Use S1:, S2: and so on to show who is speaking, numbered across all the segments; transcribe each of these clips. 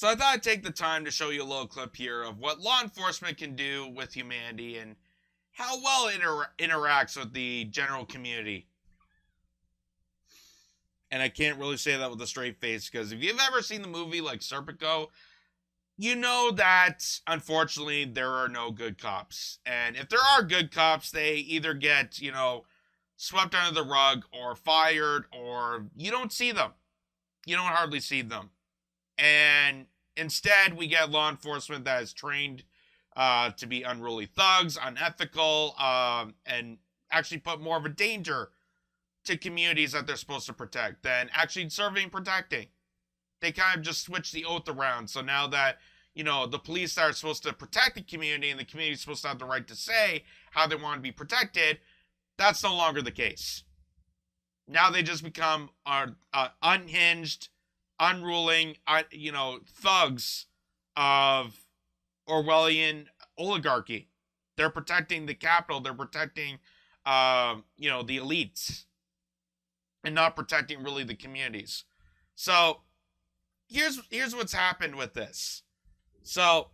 S1: So I thought I'd take the time to show you a little clip here of what law enforcement can do with humanity and how well it interacts with the general community. And I can't really say that with a straight face, because if you've ever seen the movie like Serpico, you know that, unfortunately, there are no good cops. And if there are good cops, they either get, swept under the rug or fired, or you don't see them. You don't hardly see them. And instead, we get law enforcement that is trained to be unruly thugs, unethical, and actually put more of a danger to communities that they're supposed to protect than actually serving protecting. They kind of just switch the oath around. So now that, the police are supposed to protect the community and the community is supposed to have the right to say how they want to be protected, that's no longer the case. Now they just become unhinged, unruling, thugs of Orwellian oligarchy. They're protecting the capital. They're protecting, the elites, and not protecting really the communities. So here's what's happened with this. So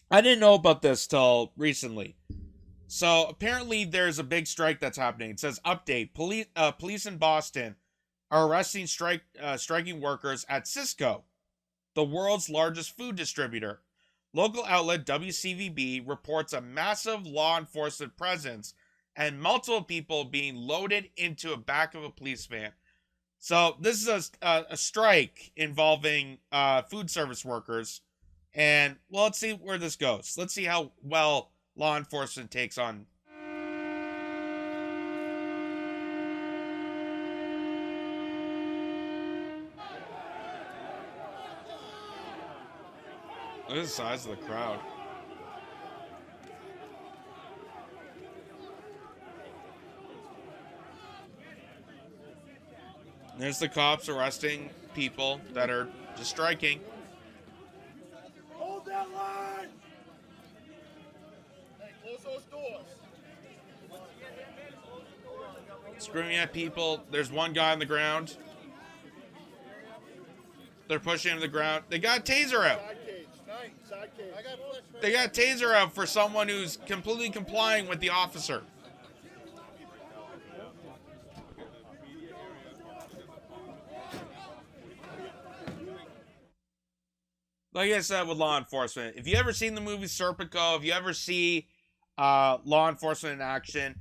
S1: I didn't know about this till recently. So apparently there's a big strike that's happening. It says update: police in Boston are arresting striking workers at Cisco, the world's largest food distributor. Local outlet WCVB reports a massive law enforcement presence and multiple people being loaded into a back of a police van. So this is a strike involving food service workers. And, well, let's see where this goes. Let's see how well law enforcement takes on. Look at the size of the crowd. There's the cops arresting people that are just striking.
S2: Hold that line! Hey, close those doors.
S1: Screaming at people. There's one guy on the ground. They're pushing him to the ground. They got a taser out.
S2: Side cage.
S1: They got a taser out for someone who's completely complying with the officer. Like I said with law enforcement, if you ever seen the movie Serpico, if you ever see law enforcement in action,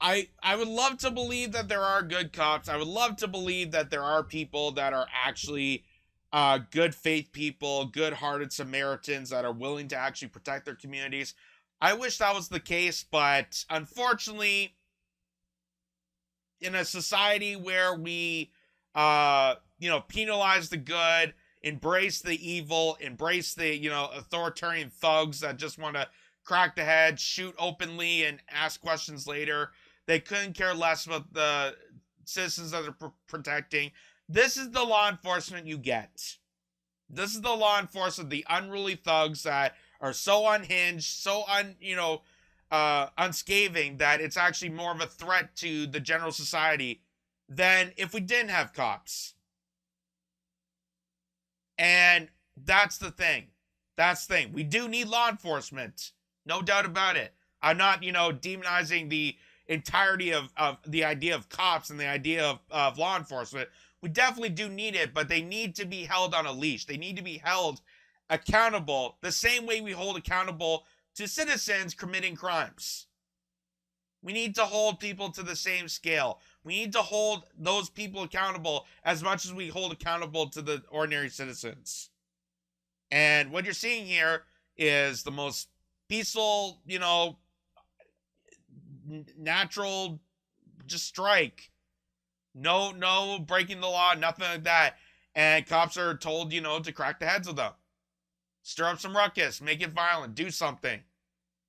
S1: I would love to believe that there are good cops. I would love to believe that there are people that are actually good faith people, good-hearted Samaritans that are willing to actually protect their communities. I wish that was the case, but unfortunately, in a society where we penalize the good, embrace the evil, embrace the, authoritarian thugs that just want to crack the head, shoot openly, and ask questions later. They couldn't care less about the citizens that they're protecting. This is the law enforcement you get. This is the law enforcement, the unruly thugs that are so unhinged, so unscaving that it's actually more of a threat to the general society than if we didn't have cops. And that's the thing. That's the thing. We do need law enforcement. No doubt about it. I'm not, demonizing the entirety of the idea of cops and the idea of law enforcement. We definitely do need it, but they need to be held on a leash. They need to be held accountable the same way we hold accountable to citizens committing crimes. We need to hold people to the same scale. We need to hold those people accountable as much as we hold accountable to the ordinary citizens. And what you're seeing here is the most peaceful, natural just strike. No breaking the law, nothing like that. And cops are told, to crack the heads of them. Stir up some ruckus, make it violent, do something.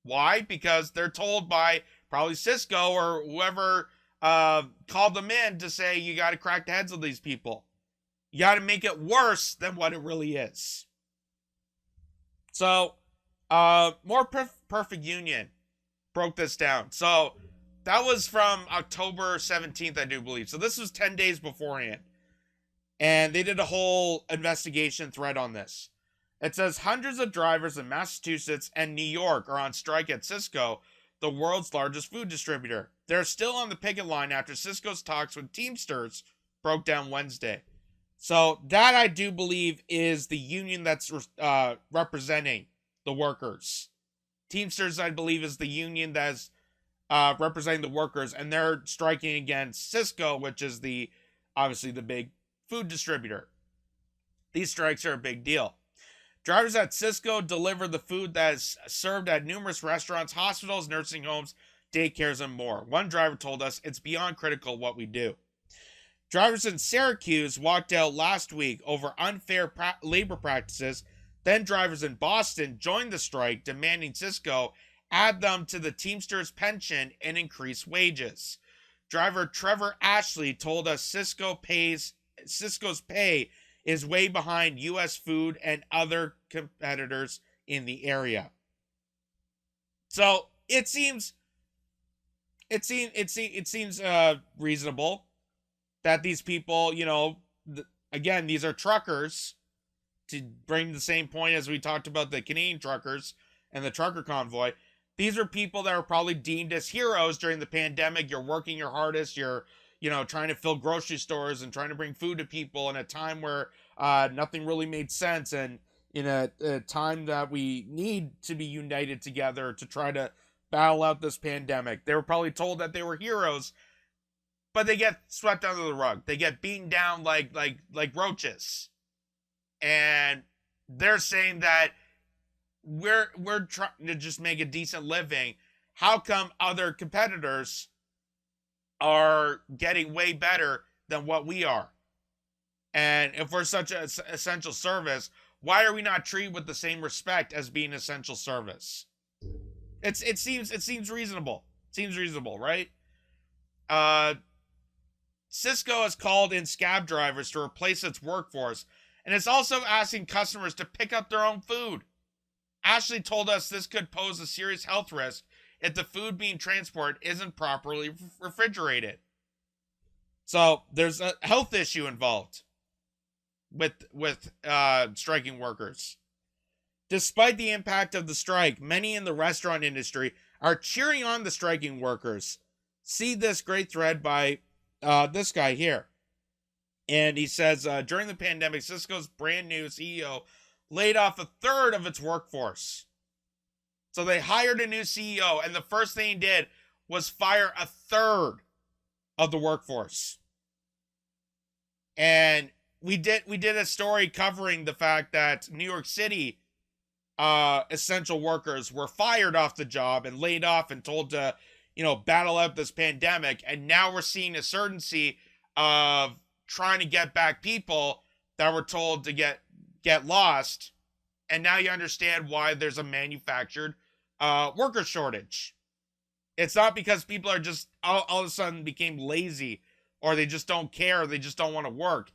S1: Why? Because they're told by probably Cisco or whoever called them in to say, you got to crack the heads of these people. You got to make it worse than what it really is. So, More Perfect Union broke this down. So, that was from October 17th, I do believe. So, this was 10 days beforehand. And they did a whole investigation thread on this. It says hundreds of drivers in Massachusetts and New York are on strike at Cisco, the world's largest food distributor. They're still on the picket line after Cisco's talks with Teamsters broke down Wednesday. So that, I do believe, is the union that's representing the workers. Teamsters, I believe, is the union that's representing the workers, and they're striking against Cisco, which is obviously the big food distributor. These strikes are a big deal. Drivers at Cisco deliver the food that is served at numerous restaurants, hospitals, nursing homes, daycares, and more. One driver told us, "It's beyond critical what we do." Drivers in Syracuse walked out last week over unfair labor practices. Then drivers in Boston joined the strike, demanding Cisco add them to the Teamsters pension and increase wages. Driver Trevor Ashley told us Cisco's pay is way behind U.S. food and other competitors in the area. So it seems reasonable that these people, again, these are truckers, to bring the same point as we talked about the Canadian truckers and the trucker convoy. These are people that are probably deemed as heroes during the pandemic. You're working your hardest. You're, trying to fill grocery stores and trying to bring food to people in a time where nothing really made sense, and in a time that we need to be united together to try to battle out this pandemic. They were probably told that they were heroes, but they get swept under the rug. They get beaten down like roaches. And they're saying that we're trying to just make a decent living. How come other competitors are getting way better than what we are? And if we're such an essential service, why are we not treated with the same respect as being essential service? It seems reasonable. It seems reasonable, right? Cisco has called in scab drivers to replace its workforce, and it's also asking customers to pick up their own food. Ashley told us this could pose a serious health risk if the food being transported isn't properly refrigerated. So there's a health issue involved with striking workers. Despite the impact of the strike, many in the restaurant industry are cheering on the striking workers. See this great thread by this guy here. And he says, during the pandemic, Cisco's brand new CEO laid off a third of its workforce. So they hired a new CEO, and the first thing he did was fire a third of the workforce. And we did a story covering the fact that New York City essential workers were fired off the job and laid off and told to, battle out this pandemic. And now we're seeing a certainty of trying to get back people that were told to get lost. And now you understand why there's a manufactured worker shortage. It's not because people are just all of a sudden became lazy, or they just don't care, or they just don't want to work.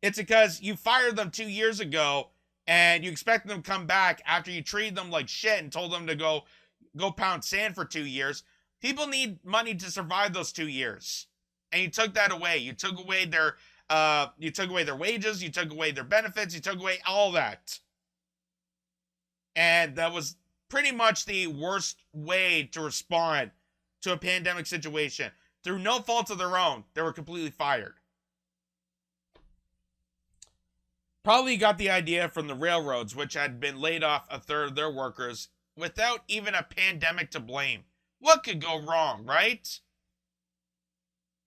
S1: It's because you fired them 2 years ago and you expect them to come back after you treated them like shit and told them to go pound sand for 2 years. People need money to survive those 2 years. And you took that away. You took away their wages, you took away their benefits, you took away all that. And that was pretty much the worst way to respond to a pandemic situation. Through no fault of their own, they were completely fired. Probably got the idea from the railroads, which had been laid off a third of their workers without even a pandemic to blame. What could go wrong, right?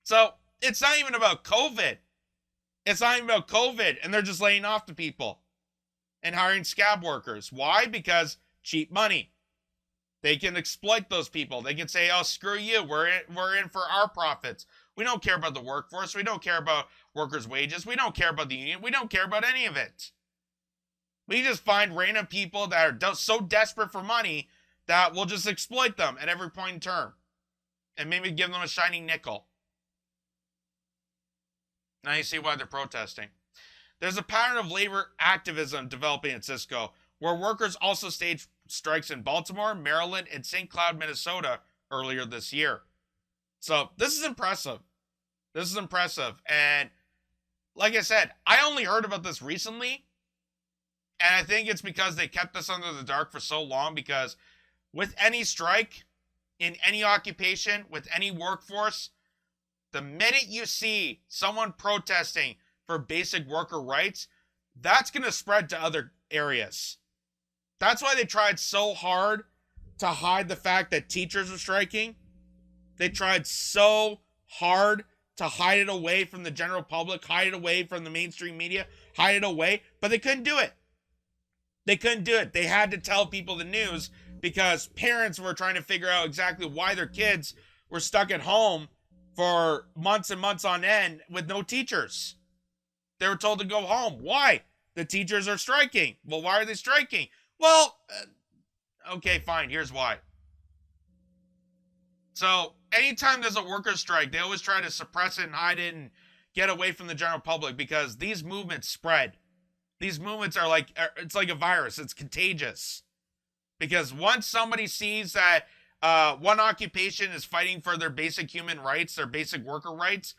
S1: So, it's not even about COVID. It's not even about COVID, and they're just laying off the people and hiring scab workers. Why? Because cheap money. They can exploit those people. They can say, "Oh, screw you. We're in for our profits. We don't care about the workforce. We don't care about workers' wages. We don't care about the union. We don't care about any of it." We just find random people that are so desperate for money that we'll just exploit them at every point in time, and maybe give them a shining nickel. Now you see why they're protesting. There's a pattern of labor activism developing at Cisco, where workers also staged strikes in Baltimore, Maryland, and St. Cloud, Minnesota earlier this year. So this is impressive. This is impressive. And like I said, I only heard about this recently, and I think it's because they kept this under the dark for so long, because with any strike, in any occupation, with any workforce, the minute you see someone protesting for basic worker rights, that's going to spread to other areas. That's why they tried so hard to hide the fact that teachers were striking. They tried so hard to hide it away from the general public, hide it away from the mainstream media, hide it away, but they couldn't do it. They couldn't do it. They had to tell people the news, because parents were trying to figure out exactly why their kids were stuck at home for months and months on end with no teachers. They were told to go home. Why? The teachers are striking. Well, why are they striking? Well, okay, fine. Here's why. So, anytime there's a worker strike, they always try to suppress it and hide it and get away from the general public, because these movements spread. These movements are like, it's like a virus. It's contagious. Because once somebody sees that one occupation is fighting for their basic human rights, their basic worker rights,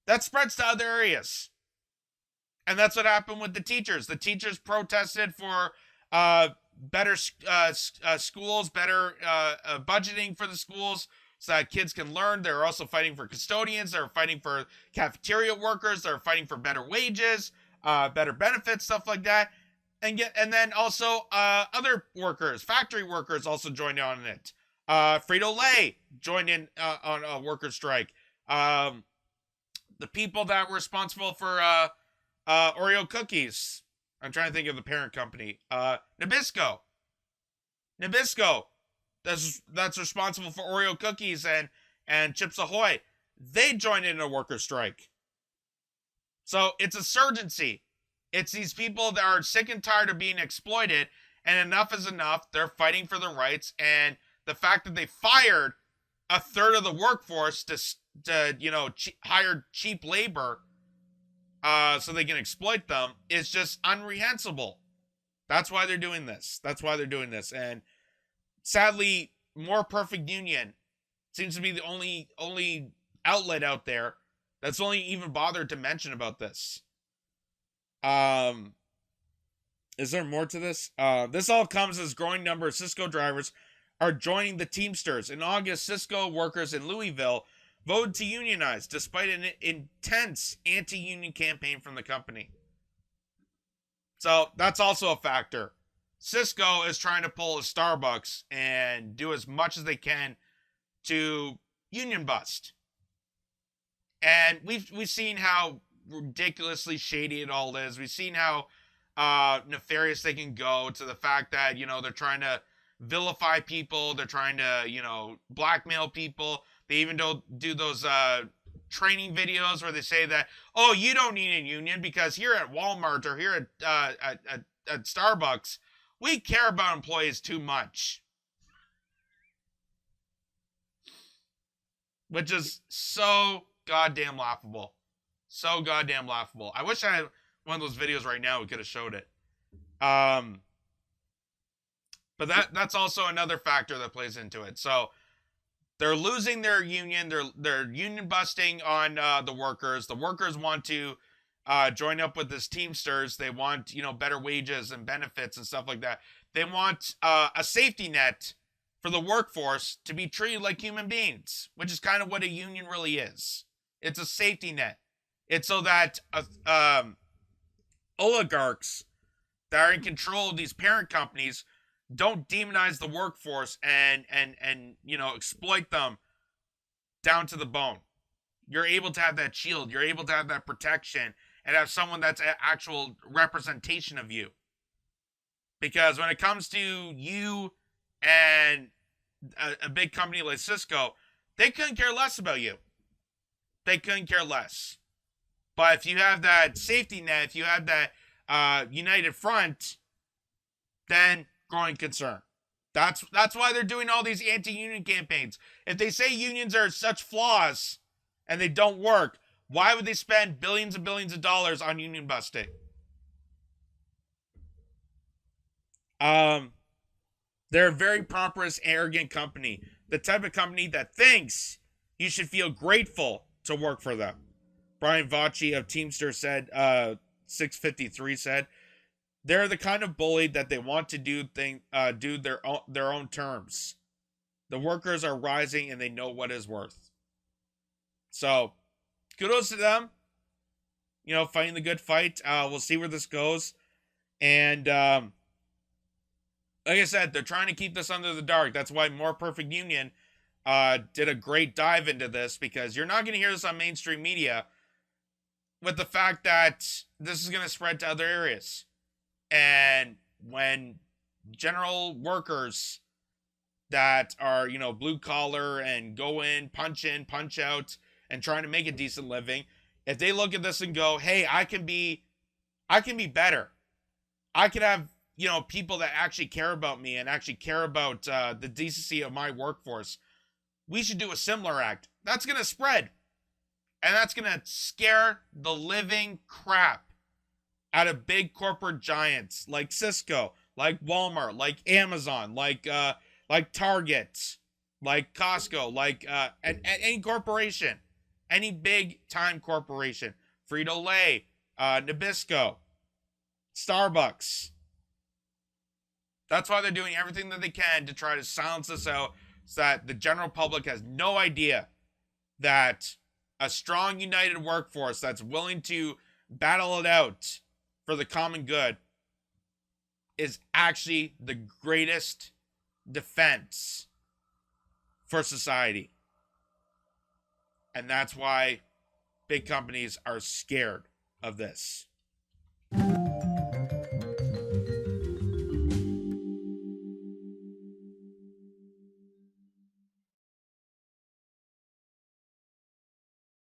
S1: that spreads to other areas. And that's what happened with the teachers. The teachers protested for better schools, better budgeting for the schools so that kids can learn. They're also fighting for custodians. They're fighting for cafeteria workers. They're fighting for better wages, better benefits, stuff like that. And then also other workers, factory workers also joined on it. Frito-Lay joined in on a worker strike. The people that were responsible for Oreo cookies, I'm trying to think of the parent company. Nabisco, that's responsible for Oreo cookies and Chips Ahoy. They joined in a worker strike. So it's insurgency. It's these people that are sick and tired of being exploited, and enough is enough. They're fighting for their rights, and the fact that they fired a third of the workforce to hire cheap labor so they can exploit them is just unreprehensible. That's why they're doing this. And sadly, More Perfect Union seems to be the only outlet out there that's only even bothered to mention about this. Is there more to this? This all comes as growing number of Cisco drivers are joining the Teamsters. In August, Cisco workers in Louisville voted to unionize despite an intense anti-union campaign from the company. So that's also a factor. Cisco is trying to pull a Starbucks and do as much as they can to union bust. And we've seen how ridiculously shady it all is. We've seen how nefarious they can go, to the fact that, they're trying to vilify people. They're trying to, blackmail people. They even do those training videos where they say that, oh, you don't need a union because here at Walmart or here at Starbucks, we care about employees too much. Which is so goddamn laughable. So goddamn laughable. I wish I had one of those videos right now. We could have showed it. But that's also another factor that plays into it. So they're losing their union. They're union busting on the workers. The workers want to join up with this Teamsters. They want, better wages and benefits and stuff like that. They want a safety net for the workforce to be treated like human beings, which is kind of what a union really is. It's a safety net. It's so that oligarchs that are in control of these parent companies don't demonize the workforce and exploit them down to the bone. You're able to have that shield. You're able to have that protection and have someone that's an actual representation of you. Because when it comes to you and a big company like Cisco, they couldn't care less about you. They couldn't care less. But if you have that safety net, if you have that united front, then growing concern. That's why they're doing all these anti-union campaigns. If they say unions are such flaws and they don't work, why would they spend billions and billions of dollars on union busting? They're a very prosperous, arrogant company. The type of company that thinks you should feel grateful to work for them. Brian Vacci of Teamster said, 653 said, they're the kind of bullied that they want to do their own terms. The workers are rising and they know what is worth. So, kudos to them. You know, fighting the good fight. We'll see where this goes. And like I said, they're trying to keep this under the dark. That's why More Perfect Union did a great dive into this, because you're not going to hear this on mainstream media, with the fact that this is going to spread to other areas. And when general workers that are, you know, blue collar and go in, punch out, and trying to make a decent living, if they look at this and go, hey, I can be better. I could have, you know, people that actually care about me and actually care about the decency of my workforce. We should do a similar act. That's going to spread. And that's going to scare the living crap out of big corporate giants like Cisco, like Walmart, like Amazon, like Target, like Costco, like any corporation, any big time corporation, Frito-Lay, Nabisco, Starbucks. That's why they're doing everything that they can to try to silence this out, so that the general public has no idea that a strong, united workforce that's willing to battle it out for the common good is actually the greatest defense for society. And that's why big companies are scared of this.